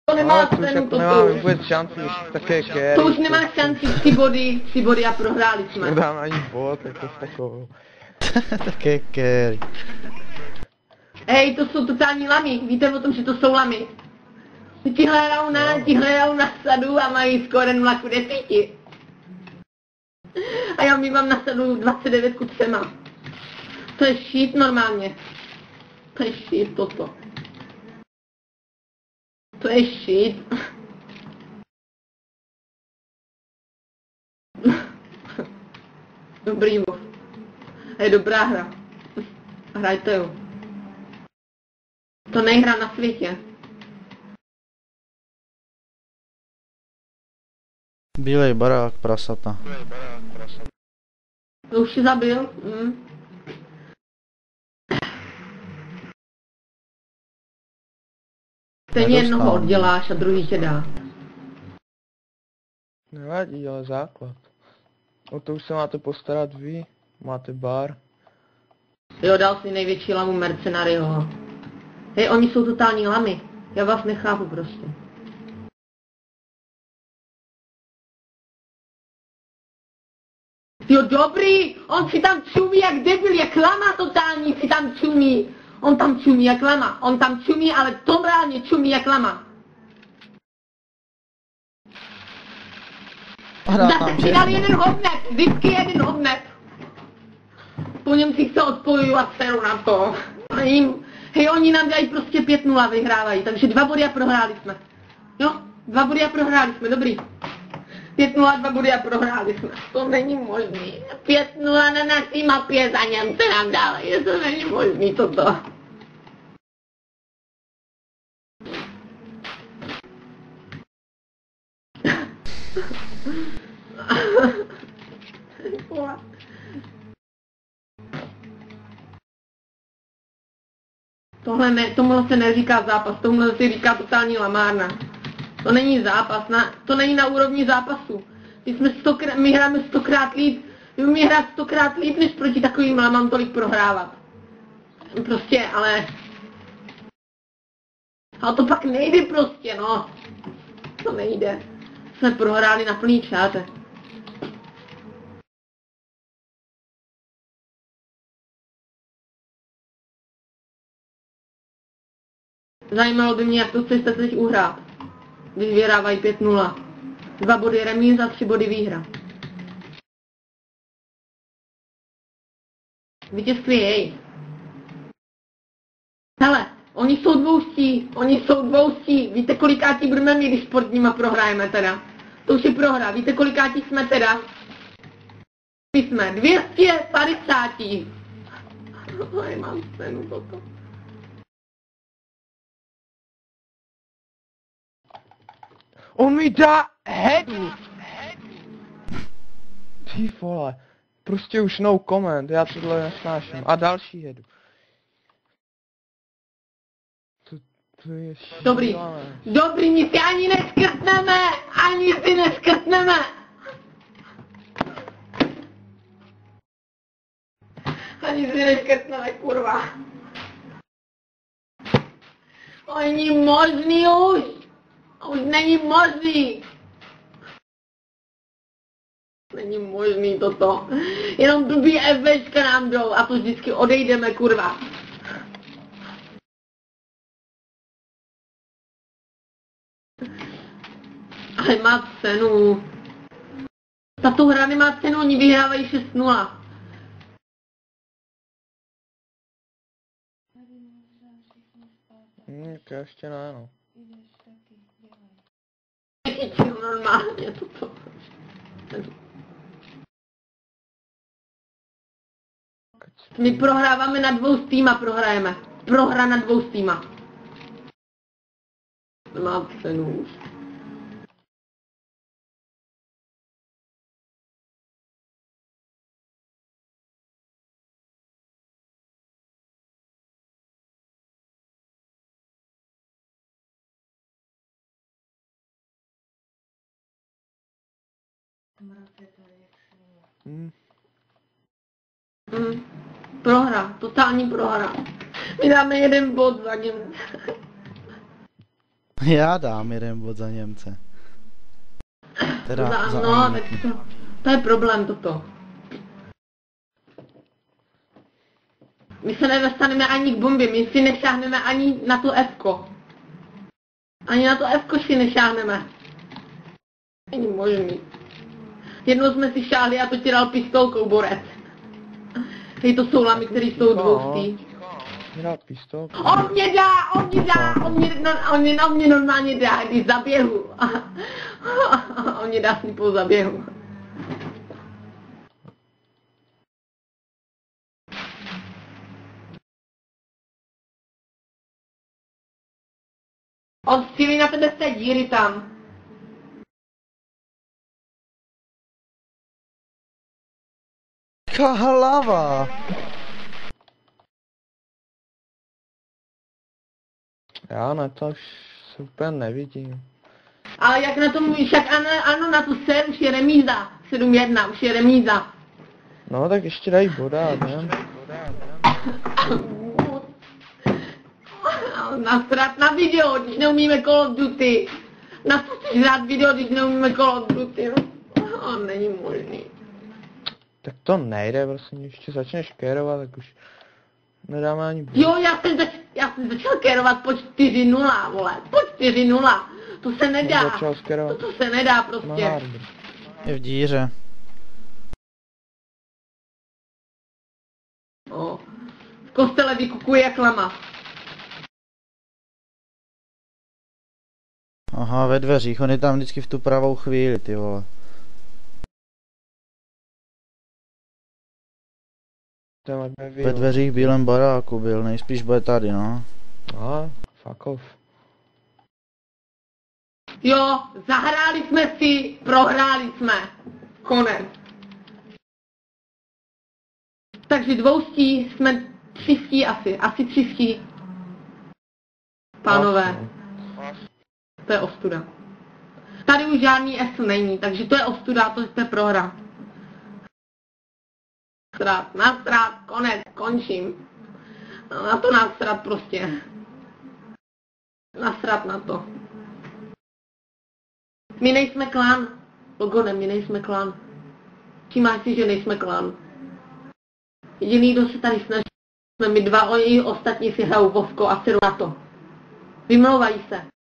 To nemá Ale to už cenu, jako to nemáme už. vůbec šanci, také carry. To už nemá šanci, 3 body a prohráli jsme. Nedám ani bod, jako s takovou. Také carry. Hej, to jsou totální lamy, víte o tom, že to jsou lamy. Ti hrajou na sadu a mají skóre 0-10. A já mývám na sadu 29-3. To je shit normálně. To je shit toto. To je shit. Dobrý bo. Je dobrá hra. Hrajte jo. To nejhra na světě. Bílej barák, prasata. To už si zabil? Stejně jednoho odděláš a druhý tě dá. Nevadí, ale základ. O to už se máte postarat vy. Máte bar. Jo, dal si největší lamu Mercenarioho. Hej, oni jsou totální lamy. Já vás nechápu prostě. Jo, dobrý! On si tam čumí jak debil, jak lama totální si tam čumí. On tam čumí jak lama. On tam čumí, ale totálně čumí jak lama. Zase si dal jeden hodnet. Vždycky jeden hodnet. Po něm si chce odpojuju a seru na to. Hej, oni nám dají prostě 5-0, vyhrávají. Takže 2 body a prohráli jsme. Jo, 2 body a prohráli jsme, dobrý. 5-0, 2 body a prohráli jsme. To není možný. 5-0 na naší mapě za Němce nám dali. To není možný toto. Tomuhle se neříká zápas, tomuhle se říká totální lamárna. To není zápas, to není na úrovni zápasu. My hráme 100krát líp, my umí hrát 100krát líp, než proti takovým lamám tolik prohrávat. Prostě, ale to pak nejde prostě, no. To nejde. Jsme prohráli na plný čáte. Zajímalo by mě, jak to chcete teď uhrát, když vyhrávají 5-0. 2 body remíza, 3 body výhra. Vítězství, hej. Hele, oni jsou dvoustí. Víte, kolikátí budeme mít, když sport nima prohrajeme teda? To už je prohra. Víte, kolikátí jsme teda? My jsme 250. Mám cenu toto. On mi dá headu! Ty vole. Prostě už no comment, já tohle nesnáším. A další headu. To je Dobrý, dobrý, my si ani neskrtneme! Ani si neskrtneme! Ani si neskrtneme, kurva. Není možný už! Už není možný! Není možný toto. Jenom blbý FVčka nám jdou a to vždycky odejdeme, kurva. Ale má cenu. Tato hra nemá cenu, oni vyhrávají 6-0. To ještě ne, no. Normálně toto. My prohráváme na 2 týma, prohrajeme. Prohra na 2 týma. Má cenu už. Prohra, totální prohra. My dáme 1 bod za ním. Já dám jeden bod za Němce. Teda za No, Němce. tak to je problém toto. My se nedostaneme ani k bombě, my si nešáhneme ani na to F-ko. Ani na to F-ko si nešáhneme. Není možný. Jednou jsme si šáhli a to ti dal pistolkou borec. Hej, to jsou lamy, které jsou dvoustý. Dá pistolku. On mě normálně dá, když zaběhu. On mě dá si po zaběhu. On střílí na tebe z té díry tam. Jaká hlava! Já na to už se úplně nevidím. Ale jak na to mluvíš, jak ano, na tu sér už je remíza. 7-1, už je remíza. No tak ještě dají boda, ne? Nasrat na video, když neumíme Call of Duty. Na co chceš hrát video, když neumíme Call of Duty? No, není možný. Tak to nejde, prostě ještě začneš kérovat, tak už nedáme ani bod. Jo, já jsem začal kérovat po 4-0, vole. Po 4-0. To se nedá. Začal skérovat To se nedá na prostě. hardware. Je v díře. O, v kostele vykukuje jak lama. Aha, ve dveřích, on je tam vždycky v tu pravou chvíli, ty vole. Ve dveřích v bílém baráku byl, nejspíš bude tady, no. No, fuck off. Jo, zahráli jsme si, prohráli jsme. Konec. Takže dvoustí jsme 300 asi 300. Pánové, to je ostuda. Tady už žádný S není, takže to je ostuda, to je prohra. Nasrat, konec, končím. Na to nasrat prostě. Nasrat na to. My nejsme klan. Logone, my nejsme klan. Všimáš si, že nejsme klan. Jediný, kdo se tady snaží, jsme my dva, oni ostatní si hrajou Vosko a seru na to. Vymlouvají se.